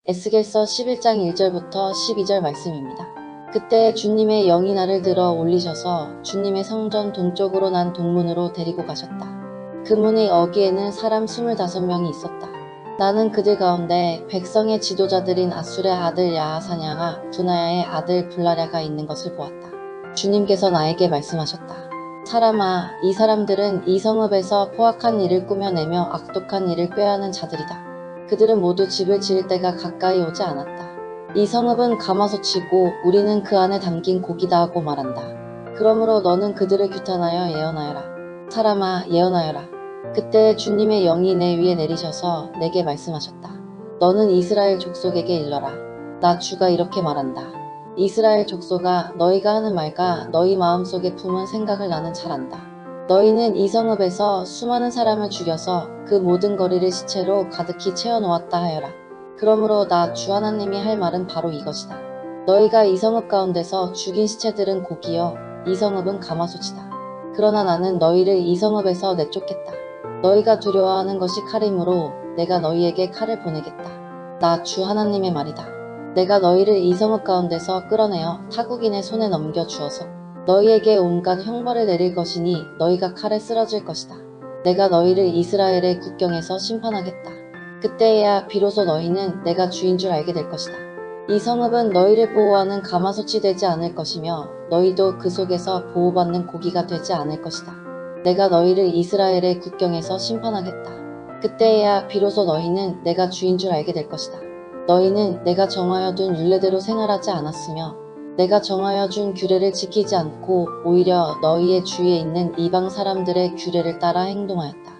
에스겔서 11장 1절부터 12절 말씀입니다. 그때 주님의 영이 나를 들어 올리셔서 주님의 성전 동쪽으로 난 동문으로 데리고 가셨다. 그 문의 어귀에는 사람 25명이 있었다. 나는 그들 가운데 백성의 지도자들인 아술의 아들 야하사냐와 분하야의 아들 블라랴가 있는 것을 보았다. 주님께서 나에게 말씀하셨다. 사람아, 이 사람들은 이 성읍에서 포악한 일을 꾸며내며 악독한 일을 꾀하는 자들이다. 그들은 모두 집을 지을 때가 가까이 오지 않았다. 이 성읍은 가마솥이고 우리는 그 안에 담긴 고기다 하고 말한다. 그러므로 너는 그들을 규탄하여 예언하여라. 사람아, 예언하여라. 그때 주님의 영이 내 위에 내리셔서 내게 말씀하셨다. 너는 이스라엘 족속에게 일러라. 나 주가 이렇게 말한다. 이스라엘 족속아, 너희가 하는 말과 너희 마음속에 품은 생각을 나는 잘 안다. 너희는 이 성읍에서 수많은 사람을 죽여서 그 모든 거리를 시체로 가득히 채워놓았다 하여라. 그러므로 나 주 하나님이 할 말은 바로 이것이다. 너희가 이 성읍 가운데서 죽인 시체들은 고기여 이 성읍은 가마솥이다. 그러나 나는 너희를 이 성읍에서 내쫓겠다. 너희가 두려워하는 것이 칼이므로 내가 너희에게 칼을 보내겠다. 나 주 하나님의 말이다. 내가 너희를 이 성읍 가운데서 끌어내어 타국인의 손에 넘겨주어서 너희에게 온갖 형벌을 내릴 것이니 너희가 칼에 쓰러질 것이다. 내가 너희를 이스라엘의 국경에서 심판하겠다. 그때야 비로소 너희는 내가 주인 줄 알게 될 것이다. 이 성읍은 너희를 보호하는 가마솥이 되지 않을 것이며 너희도 그 속에서 보호받는 고기가 되지 않을 것이다. 내가 너희를 이스라엘의 국경에서 심판하겠다. 그때야 비로소 너희는 내가 주인 줄 알게 될 것이다. 너희는 내가 정하여 둔 율례대로 생활하지 않았으며 내가 정하여 준 규례를 지키지 않고 오히려 너희의 주위에 있는 이방 사람들의 규례를 따라 행동하였다.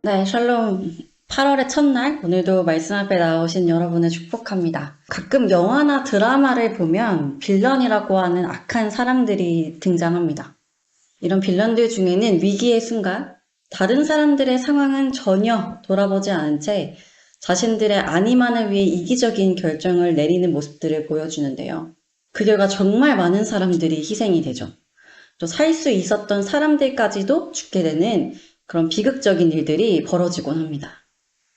네, 샬롬. 8월의 첫날, 오늘도 말씀 앞에 나오신 여러분을 축복합니다. 가끔 영화나 드라마를 보면 빌런이라고 하는 악한 사람들이 등장합니다. 이런 빌런들 중에는 위기의 순간, 다른 사람들의 상황은 전혀 돌아보지 않은 채 자신들의 안위만을 위해 이기적인 결정을 내리는 모습들을 보여주는데요. 그 결과 정말 많은 사람들이 희생이 되죠. 또 살 수 있었던 사람들까지도 죽게 되는 그런 비극적인 일들이 벌어지곤 합니다.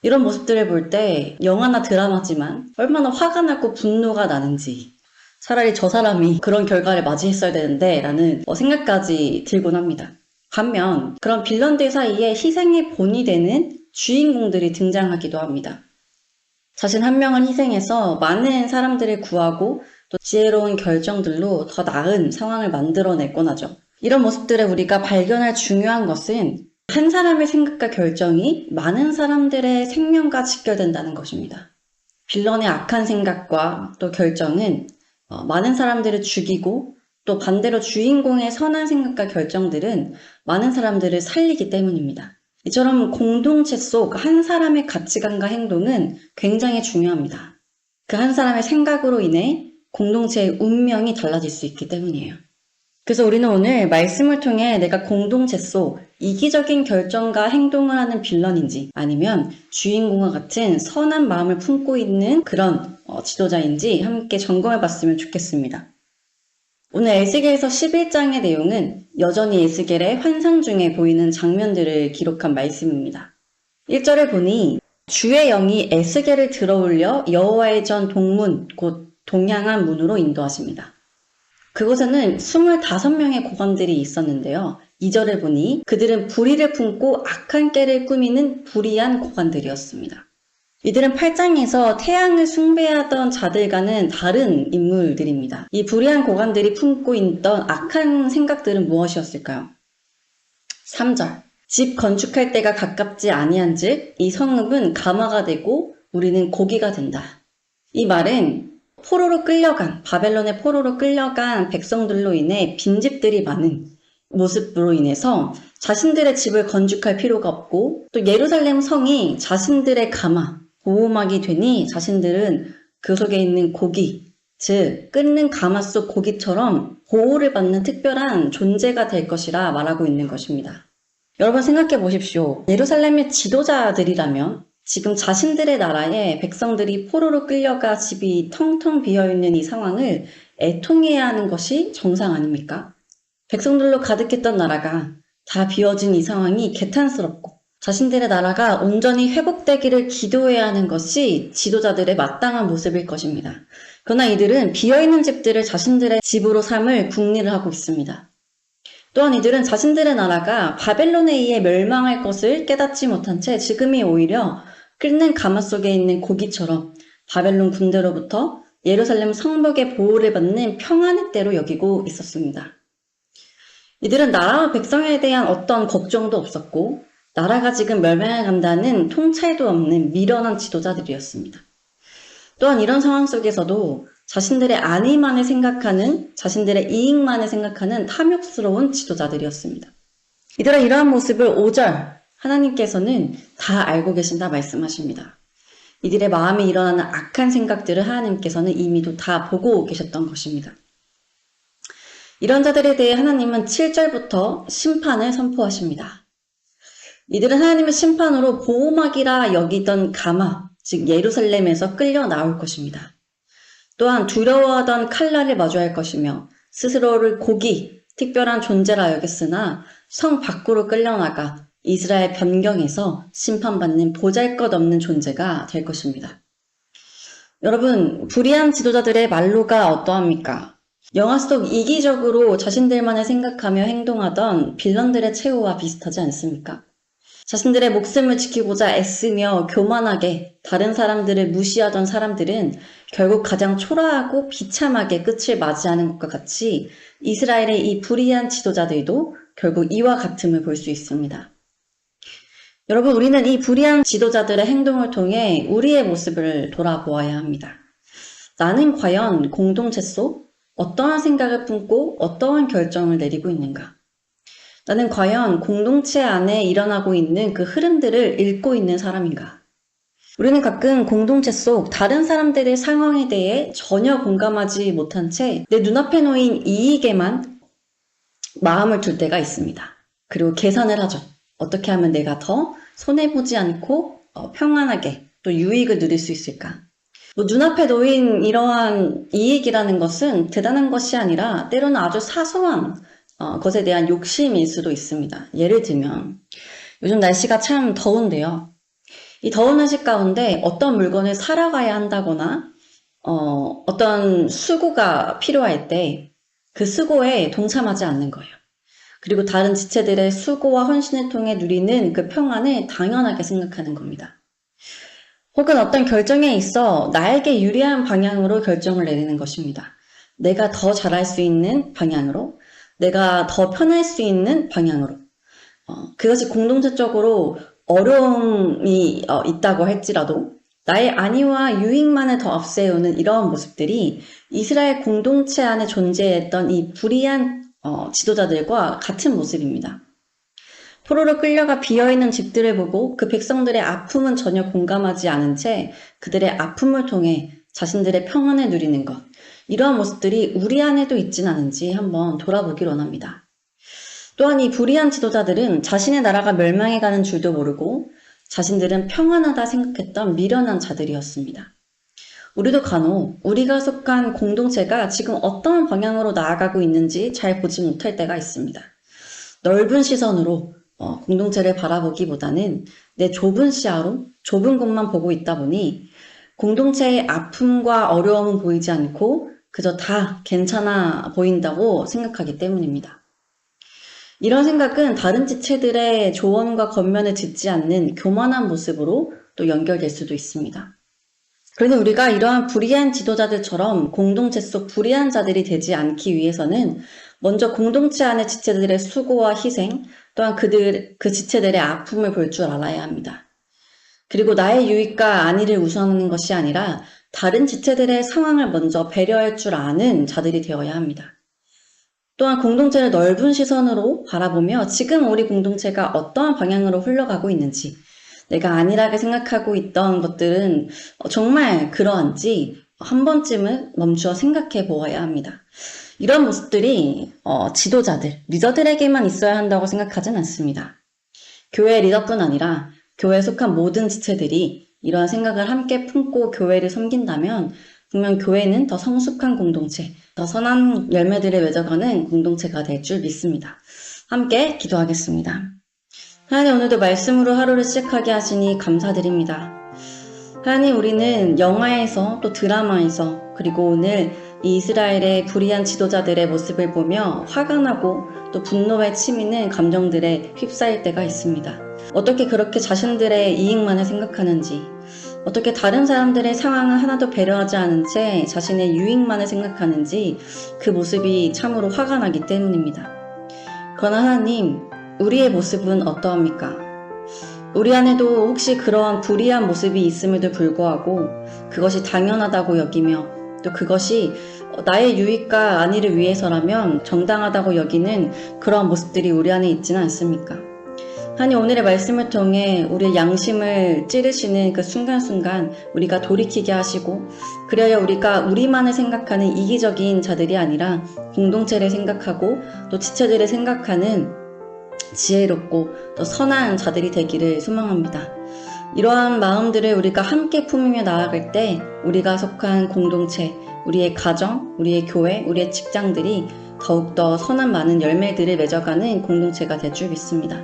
이런 모습들을 볼 때 영화나 드라마지만 얼마나 화가 나고 분노가 나는지, 차라리 저 사람이 그런 결과를 맞이했어야 되는데 라는 생각까지 들곤 합니다. 반면 그런 빌런들 사이에 희생의 본이 되는 주인공들이 등장하기도 합니다. 자신 한 명을 희생해서 많은 사람들을 구하고 또 지혜로운 결정들로 더 나은 상황을 만들어내곤 하죠. 이런 모습들을 우리가 발견할 중요한 것은 한 사람의 생각과 결정이 많은 사람들의 생명과 직결된다는 것입니다. 빌런의 악한 생각과 또 결정은 많은 사람들을 죽이고 또 반대로 주인공의 선한 생각과 결정들은 많은 사람들을 살리기 때문입니다. 이처럼 공동체 속 한 사람의 가치관과 행동은 굉장히 중요합니다. 그 한 사람의 생각으로 인해 공동체의 운명이 달라질 수 있기 때문이에요. 그래서 우리는 오늘 말씀을 통해 내가 공동체 속 이기적인 결정과 행동을 하는 빌런인지 아니면 주인공과 같은 선한 마음을 품고 있는 그런 지도자인지 함께 점검해 봤으면 좋겠습니다. 오늘 에스겔서 11장의 내용은 여전히 에스겔의 환상 중에 보이는 장면들을 기록한 말씀입니다. 1절을 보니 주의 영이 에스겔을 들어올려 여호와의 전 동문 곧 동향한 문으로 인도하십니다. 그곳에는 25명의 고관들이 있었는데요. 2절을 보니 그들은 불의를 품고 악한 깨를 꾸미는 불의한 고관들이었습니다. 이들은 8장에서 태양을 숭배하던 자들과는 다른 인물들입니다. 이 불의한 고관들이 품고 있던 악한 생각들은 무엇이었을까요? 3절. 집 건축할 때가 가깝지 아니한즉 이 성읍은 가마가 되고 우리는 고기가 된다. 이 말은 포로로 끌려간, 바벨론의 포로로 끌려간 백성들로 인해 빈집들이 많은 모습으로 인해서 자신들의 집을 건축할 필요가 없고 또 예루살렘 성이 자신들의 가마, 보호막이 되니 자신들은 그 속에 있는 고기, 즉 끓는 가마 속 고기처럼 보호를 받는 특별한 존재가 될 것이라 말하고 있는 것입니다. 여러분 생각해 보십시오. 예루살렘의 지도자들이라면 지금 자신들의 나라에 백성들이 포로로 끌려가 집이 텅텅 비어있는 이 상황을 애통해야 하는 것이 정상 아닙니까? 백성들로 가득했던 나라가 다 비어진 이 상황이 개탄스럽고 자신들의 나라가 온전히 회복되기를 기도해야 하는 것이 지도자들의 마땅한 모습일 것입니다. 그러나 이들은 비어있는 집들을 자신들의 집으로 삼을 궁리를 하고 있습니다. 또한 이들은 자신들의 나라가 바벨론에 의해 멸망할 것을 깨닫지 못한 채 지금이 오히려 끓는 가마 속에 있는 고기처럼 바벨론 군대로부터 예루살렘 성벽의 보호를 받는 평안의 때로 여기고 있었습니다. 이들은 나라와 백성에 대한 어떤 걱정도 없었고 나라가 지금 멸망해 간다는 통찰도 없는 미련한 지도자들이었습니다. 또한 이런 상황 속에서도 자신들의 안위만을 생각하는, 자신들의 이익만을 생각하는 탐욕스러운 지도자들이었습니다. 이들의 이러한 모습을 5절 하나님께서는 다 알고 계신다 말씀하십니다. 이들의 마음에 일어나는 악한 생각들을 하나님께서는 이미도 다 보고 계셨던 것입니다. 이런 자들에 대해 하나님은 7절부터 심판을 선포하십니다. 이들은 하나님의 심판으로 보호막이라 여기던 가마, 즉 예루살렘에서 끌려 나올 것입니다. 또한 두려워하던 칼날을 마주할 것이며 스스로를 고기, 특별한 존재라 여겼으나 성 밖으로 끌려나가 이스라엘 변경에서 심판받는 보잘것없는 존재가 될 것입니다. 여러분, 불의한 지도자들의 말로가 어떠합니까? 영화 속 이기적으로 자신들만을 생각하며 행동하던 빌런들의 최후와 비슷하지 않습니까? 자신들의 목숨을 지키고자 애쓰며 교만하게 다른 사람들을 무시하던 사람들은 결국 가장 초라하고 비참하게 끝을 맞이하는 것과 같이 이스라엘의 이 불의한 지도자들도 결국 이와 같음을 볼 수 있습니다. 여러분, 우리는 이 불의한 지도자들의 행동을 통해 우리의 모습을 돌아보아야 합니다. 나는 과연 공동체 속 어떠한 생각을 품고 어떠한 결정을 내리고 있는가? 나는 과연 공동체 안에 일어나고 있는 그 흐름들을 읽고 있는 사람인가? 우리는 가끔 공동체 속 다른 사람들의 상황에 대해 전혀 공감하지 못한 채 내 눈앞에 놓인 이익에만 마음을 둘 때가 있습니다. 그리고 계산을 하죠. 어떻게 하면 내가 더 손해보지 않고 평안하게 또 유익을 누릴 수 있을까? 눈앞에 놓인 이러한 이익이라는 것은 대단한 것이 아니라 때로는 아주 사소한 것에 대한 욕심일 수도 있습니다. 예를 들면 요즘 날씨가 참 더운데요. 이 더운 날씨 가운데 어떤 물건을 사러 가야 한다거나 어떤 수고가 필요할 때 그 수고에 동참하지 않는 거예요. 그리고 다른 지체들의 수고와 헌신을 통해 누리는 그 평안을 당연하게 생각하는 겁니다. 혹은 어떤 결정에 있어 나에게 유리한 방향으로 결정을 내리는 것입니다. 내가 더 잘할 수 있는 방향으로, 내가 더 편할 수 있는 방향으로. 그것이 공동체적으로 어려움이 있다고 할지라도 나의 안위와 유익만을 더 앞세우는 이러한 모습들이 이스라엘 공동체 안에 존재했던 이 불의한 지도자들과 같은 모습입니다. 포로로 끌려가 비어있는 집들을 보고 그 백성들의 아픔은 전혀 공감하지 않은 채 그들의 아픔을 통해 자신들의 평안을 누리는 것, 이러한 모습들이 우리 안에도 있진 않은지 한번 돌아보길 원합니다. 또한 이 불의한 지도자들은 자신의 나라가 멸망해가는 줄도 모르고 자신들은 평안하다 생각했던 미련한 자들이었습니다. 우리도 간혹 우리가 속한 공동체가 지금 어떤 방향으로 나아가고 있는지 잘 보지 못할 때가 있습니다. 넓은 시선으로 공동체를 바라보기보다는 내 좁은 시야로 좁은 곳만 보고 있다 보니 공동체의 아픔과 어려움은 보이지 않고 그저 다 괜찮아 보인다고 생각하기 때문입니다. 이런 생각은 다른 지체들의 조언과 권면을 듣지 않는 교만한 모습으로 또 연결될 수도 있습니다. 그러니 우리가 이러한 불의한 지도자들처럼 공동체 속 불의한 자들이 되지 않기 위해서는 먼저 공동체 안의 지체들의 수고와 희생, 또한 그 지체들의 아픔을 볼 줄 알아야 합니다. 그리고 나의 유익과 안위를 우선하는 것이 아니라 다른 지체들의 상황을 먼저 배려할 줄 아는 자들이 되어야 합니다. 또한 공동체를 넓은 시선으로 바라보며 지금 우리 공동체가 어떠한 방향으로 흘러가고 있는지, 내가 안일하게 생각하고 있던 것들은 정말 그러한지 한 번쯤은 멈추어 생각해 보아야 합니다. 이런 모습들이 지도자들, 리더들에게만 있어야 한다고 생각하진 않습니다. 교회 리더뿐 아니라 교회에 속한 모든 지체들이 이러한 생각을 함께 품고 교회를 섬긴다면 분명 교회는 더 성숙한 공동체, 더 선한 열매들을 맺어가는 공동체가 될 줄 믿습니다. 함께 기도하겠습니다. 하나님 오늘도 말씀으로 하루를 시작하게 하시니 감사드립니다. 하나님 우리는 영화에서 또 드라마에서 그리고 오늘 이 이스라엘의 불의한 지도자들의 모습을 보며 화가 나고 또 분노에 치미는 감정들에 휩싸일 때가 있습니다. 어떻게 그렇게 자신들의 이익만을 생각하는지, 어떻게 다른 사람들의 상황을 하나도 배려하지 않은 채 자신의 유익만을 생각하는지 그 모습이 참으로 화가 나기 때문입니다. 그러나 하나님, 우리의 모습은 어떠합니까? 우리 안에도 혹시 그러한 불의한 모습이 있음에도 불구하고 그것이 당연하다고 여기며 또 그것이 나의 유익과 안위를 위해서라면 정당하다고 여기는 그러한 모습들이 우리 안에 있지는 않습니까? 하나님 오늘의 말씀을 통해 우리의 양심을 찌르시는 그 순간순간 우리가 돌이키게 하시고 그래야 우리가 우리만을 생각하는 이기적인 자들이 아니라 공동체를 생각하고 또 지체들을 생각하는 지혜롭고 또 선한 자들이 되기를 소망합니다. 이러한 마음들을 우리가 함께 품으며 나아갈 때 우리가 속한 공동체, 우리의 가정, 우리의 교회, 우리의 직장들이 더욱더 선한 많은 열매들을 맺어가는 공동체가 될 줄 믿습니다.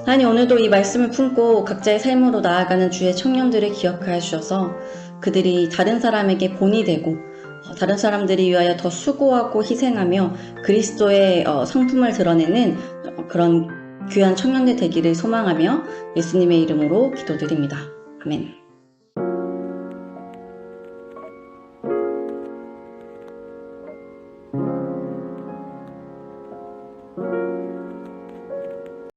하나님 오늘도 이 말씀을 품고 각자의 삶으로 나아가는 주의 청년들을 기억하여 주셔서 그들이 다른 사람에게 본이 되고 다른 사람들이 위하여 더 수고하고 희생하며 그리스도의 성품을 드러내는 그런 귀한 청년들 되기를 소망하며 예수님의 이름으로 기도드립니다. 아멘.